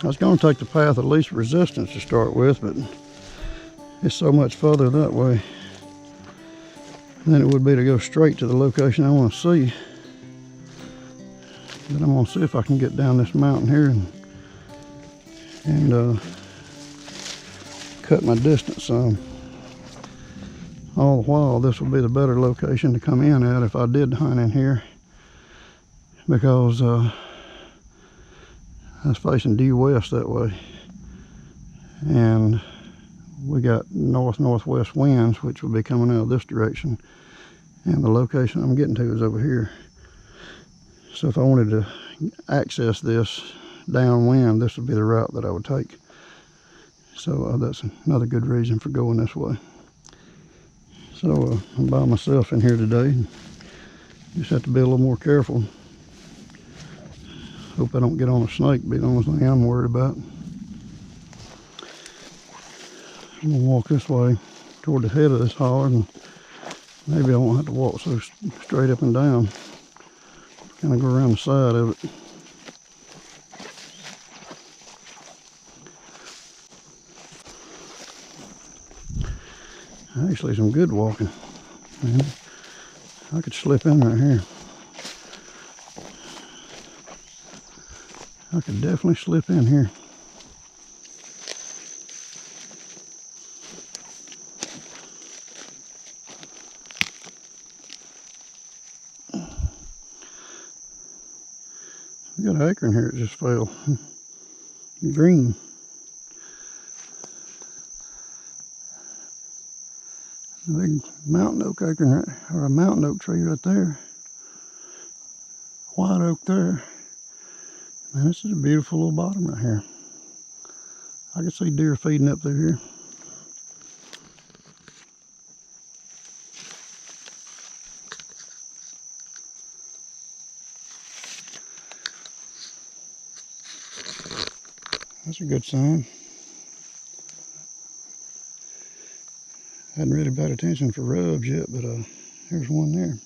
I was going to take the path of least resistance to start with, but it's so much further that way than it would be to go straight to the location I want to see. But I'm going to see if I can get down this mountain here and cut my distance some. All the while, this will be the better location to come in at if I did hunt in here, because I was facing due west that way, and we got north-northwest winds, which will be coming out of this direction, and the location I'm getting to is over here. So if I wanted to access this downwind, this would be the route that I would take. So that's another good reason for going this way. So I'm by myself in here today. Just have to be a little more careful. Hope I don't get on a snake, be the only thing I'm worried about. I'm gonna walk this way toward the head of this holler, and maybe I won't have to walk so straight up and down. Kind of go around the side of it. Actually, some good walking. Man, I could slip in right here. I could definitely slip in here. We got an acorn here that just fell. Green. A big mountain oak acorn, right, or a mountain oak tree right there. White oak there. Man, this is a beautiful little bottom right here. I can see deer feeding up through here. That's a good sign. Hadn't really paid attention for rubs yet, but there's one there.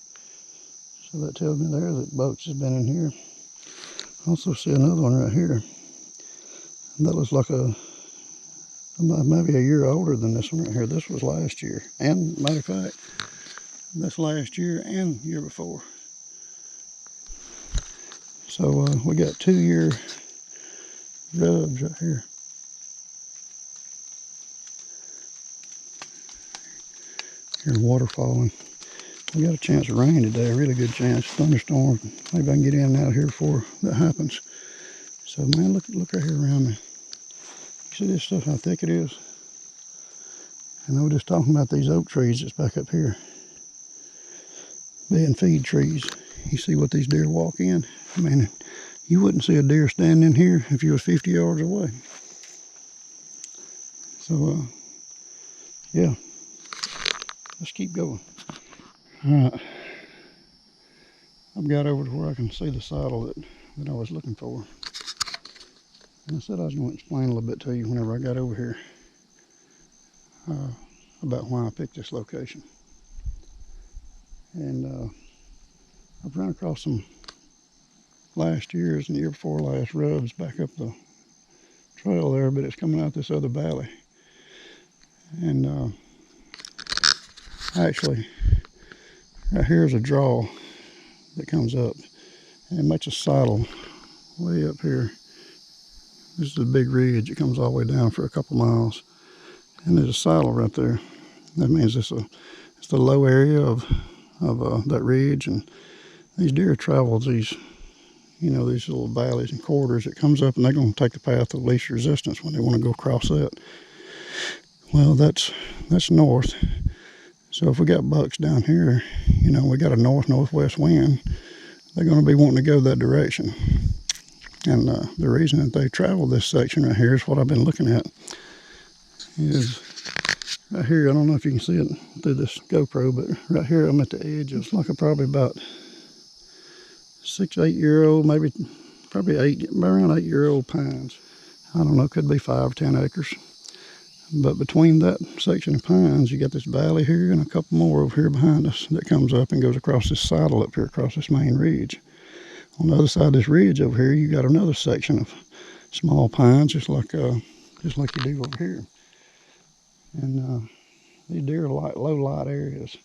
So that tells me there that boats has been in here. I also see another one right here. That looks like maybe a year older than this one right here. This was last year. And matter of fact, that's last year and year before. So we got 2-year rubs right here. Here's water falling. We got a chance of rain today, a really good chance. Thunderstorm. Maybe I can get in and out of here before that happens. So man, look right here around me. You see this stuff, how thick it is? And I was just talking about these oak trees that's back up here. Being feed trees. You see what these deer walk in? I mean, you wouldn't see a deer standing in here if you was 50 yards away. So, yeah. Let's keep going. All right. I've got over to where I can see the saddle that I was looking for. And I said I was going to explain a little bit to you whenever I got over here about why I picked this location. And I've run across some last year's and the year before last rubs back up the trail there, but it's coming out this other valley. And actually, right here is a draw that comes up, and it makes a saddle way up here. This is a big ridge. It comes all the way down for a couple miles, and there's a saddle right there. That means it's the low area of that ridge, and these deer travel these, you know, these little valleys and corridors. It comes up, and they're going to take the path of least resistance when they want to go across that. Well, that's north. So if we got bucks down here, you know, we got a north-northwest wind, they're going to be wanting to go that direction. And the reason that they travel this section right here is what I've been looking at. Is right here, I don't know if you can see it through this GoPro, but right here I'm at the edge of like probably about 6-8-year-old, maybe probably around 8-year-old pines. I don't know, could be 5 or 10 acres. But between that section of pines, you got this valley here and a couple more over here behind us that comes up and goes across this saddle up here, across this main ridge. On the other side of this ridge over here, you got another section of small pines, just like you do over here. And these deer like low light areas.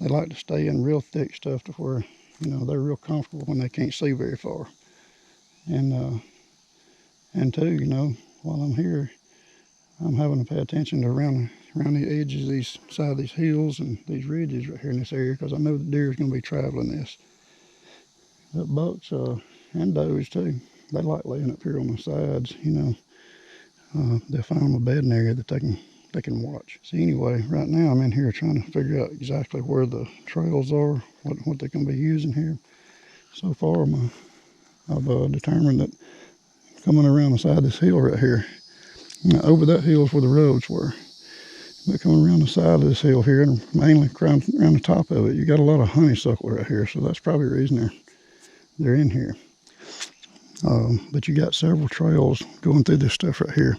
They like to stay in real thick stuff to where, you know, they're real comfortable when they can't see very far. And too, you know, while I'm here, I'm having to pay attention to around the edges of these side of these hills and these ridges right here in this area, because I know the deer is going to be traveling this. But bucks and does too, they like laying up here on the sides. You know, they'll find them a bedding area that they can watch. So anyway, right now I'm in here trying to figure out exactly where the trails are, what they're going to be using here. So far, I've determined that coming around the side of this hill right here, over that hill is where the roads were. But coming around the side of this hill here, and mainly around the top of it, you got a lot of honeysuckle right here, so that's probably the reason they're in here. But you got several trails going through this stuff right here.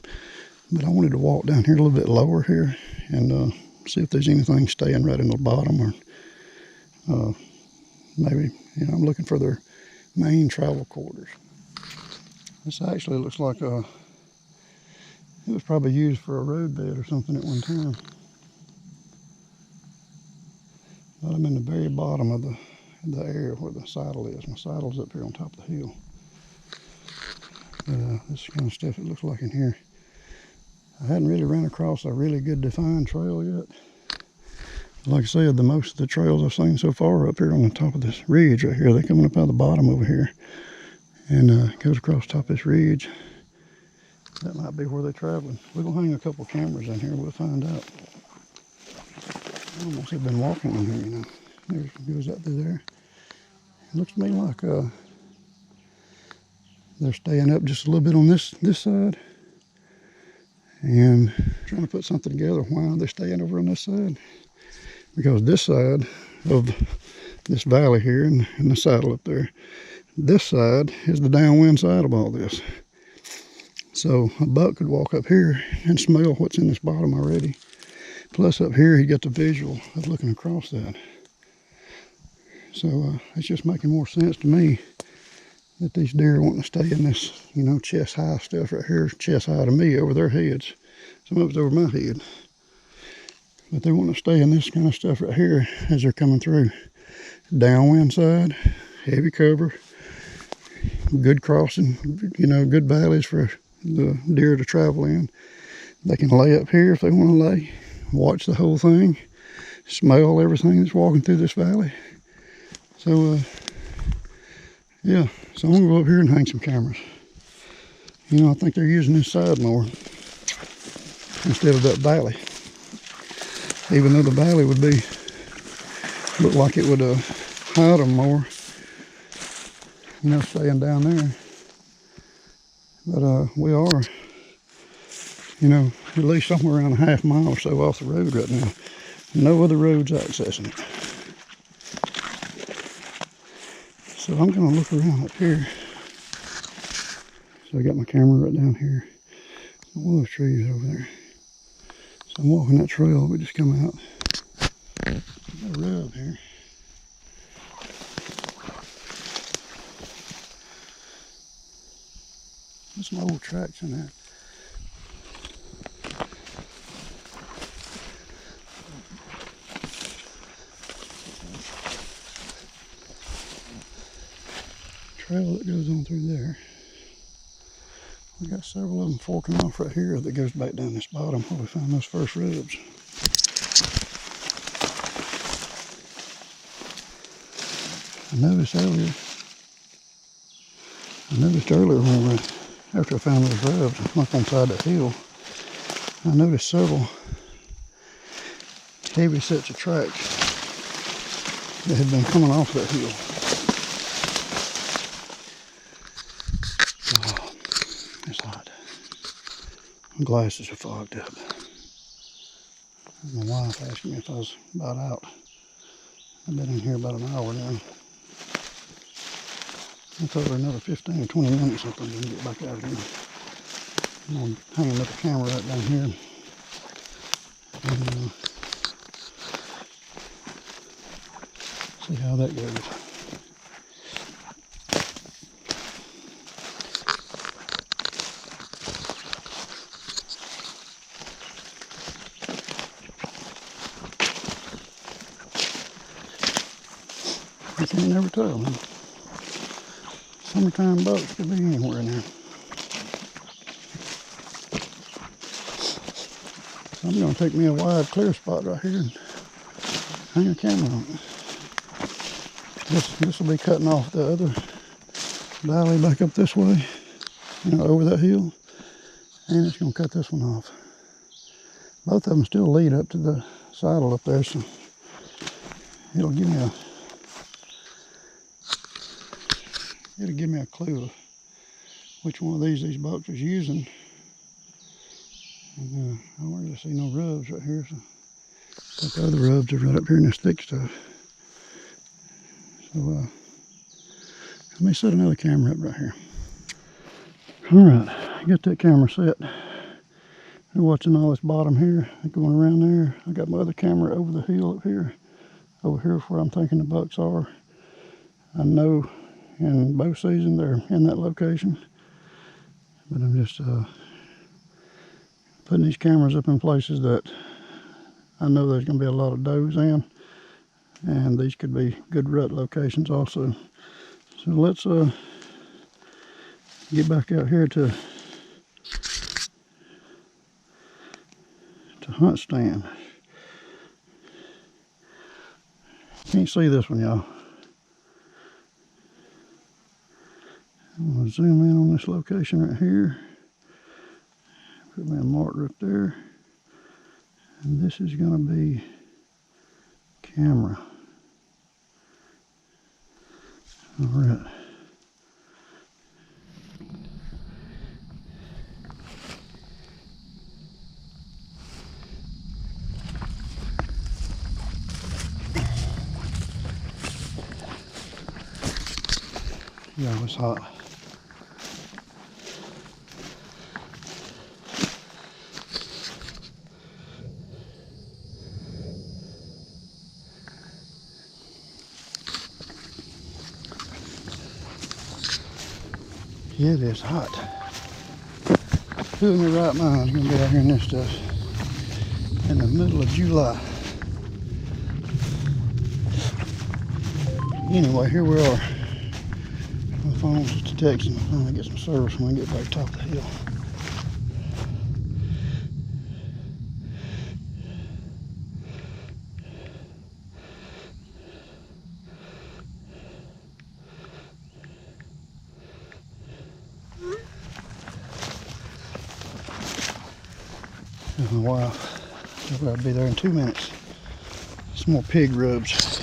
But I wanted to walk down here a little bit lower here and see if there's anything staying right in the bottom, or maybe, you know, I'm looking for their main travel quarters. This actually looks like it was probably used for a roadbed or something at one time. But I'm in the very bottom of the area where the saddle is. My saddle's up here on top of the hill. But this kind of stuff it looks like in here. I hadn't really ran across a really good defined trail yet. Like I said, most of the trails I've seen so far are up here on the top of this ridge right here. They're coming up out of the bottom over here. And it goes across the top of this ridge. That might be where they're traveling. We're going to hang a couple cameras in here. We'll find out. I almost have been walking in here, you know. There it goes up through there. It looks to me like they're staying up just a little bit on this side. And trying to put something together why they're staying over on this side. Because this side of this valley here and the saddle up there, this side is the downwind side of all this. So a buck could walk up here and smell what's in this bottom already. Plus up here, he got the visual of looking across that. So it's just making more sense to me that these deer want to stay in this, you know, chest high stuff right here, chest high to me over their heads. Some of it's over my head. But they want to stay in this kind of stuff right here as they're coming through. Downwind side, heavy cover, good crossing, you know, good valleys for the deer to travel in. They can lay up here if they want to lay, watch the whole thing, smell everything that's walking through this valley. So, yeah, so I'm going to go up here and hang some cameras. You know, I think they're using this side more instead of that valley. Even though the valley would look like it would hide them more, you know, staying down there. But we are, you know, at least somewhere around a half mile or so off the road right now. No other roads accessing it. So I'm going to look around up here. So I got my camera right down here. One of those trees over there. So I'm walking that trail. We just come out. Got a rub here. There's some old tracks in there. Trail that goes on through there. We got several of them forking off right here that goes back down this bottom where we found those first rubs. I noticed earlier when after I found those rubs up on the side of the hill, I noticed several heavy sets of tracks that had been coming off that hill. It's hot. My glasses are fogged up. My wife asked me if I was about out. I've been in here about an hour now. I'll cover another 15 or 20 minutes up and then get back out here. I'm going to hang another camera right down here. And see how that goes. Can't never tell, man. Summertime boats could be anywhere in there. So I'm going to take me a wide clear spot right here and hang a camera on it. This will be cutting off the other valley back up this way, over that hill, and it's going to cut this one off. Both of them still lead up to the saddle up there, so it'll give me a clue of which one of these boats was using. And I don't really see no rubs right here, so but the other rubs are right up here in this thick stuff. So let me set another camera up right here. All right, got that camera set. You're watching all this bottom here, going around there. I got my other camera over the hill up here. Over here where I'm thinking the bucks are. I know in bow season they're in that location. But I'm just putting these cameras up in places that I know there's going to be a lot of does in. And these could be good rut locations also. So let's get back out here to hunt stand. Can't see this one, y'all. I'm going to zoom in on this location right here. Put me a marker up there. And this is going to be camera. All right. Yeah, it's hot. It is hot. Who in their right mind is going to be out here in this stuff in the middle of July? Anyway, here we are. My phone's just texting. I'm going to get some service when I get back top of the hill. There's my wife. I'll be there in 2 minutes. Some more pig rubs.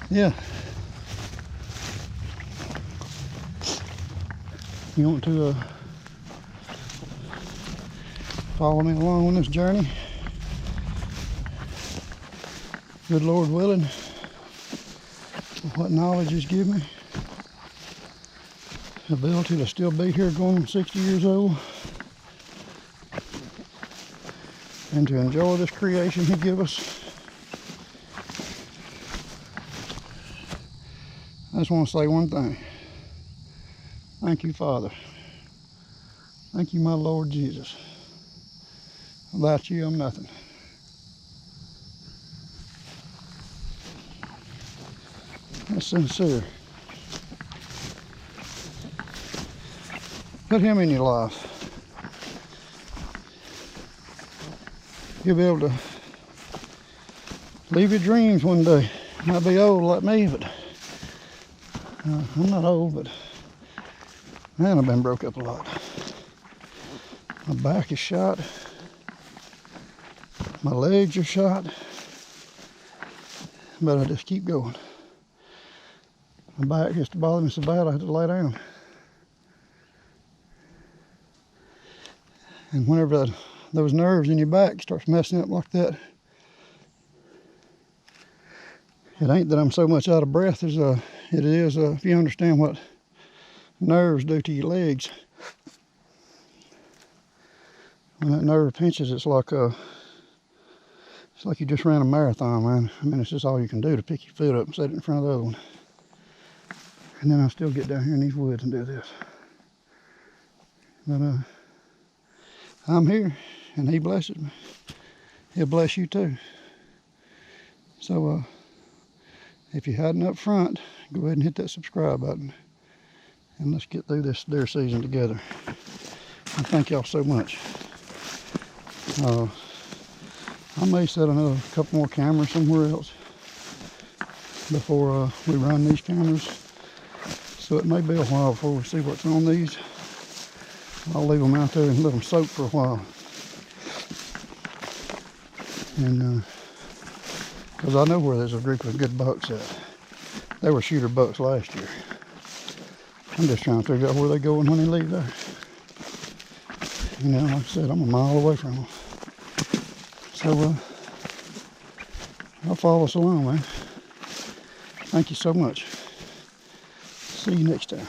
Yeah. You want to follow me along on this journey? Good Lord willing, what knowledge He's given me, the ability to still be here going on 60 years old, and to enjoy this creation He gave us. I just want to say one thing. Thank you, Father. Thank you, my Lord Jesus. Without you, I'm nothing. That's sincere. Put Him in your life. You'll be able to live your dreams one day. You might be old like me, but I'm not old, but man, I've been broke up a lot. My back is shot. My legs are shot. But I just keep going. My back used to bother me so bad I had to lay down. And whenever those nerves in your back starts messing up like that, it ain't that I'm so much out of breath as it is if you understand what nerves do to your legs. When that nerve pinches, it's like you just ran a marathon, man. I mean, it's just all you can do to pick your foot up and set it in front of the other one. And then I still get down here in these woods and do this. But I'm here, and he blesses me. He'll bless you too. So if you hadn't up front, go ahead and hit that subscribe button. And let's get through this deer season together. And thank y'all so much. I may set another couple more cameras somewhere else before we run these cameras. So it may be a while before we see what's on these. I'll leave them out there and let them soak for a while. And because I know where there's a group of good bucks at. They were shooter bucks last year. I'm just trying to figure out where they're going when they leave there. You know, like I said, I'm a mile away from them. So I'll follow us along, man. Thank you so much. See you next time.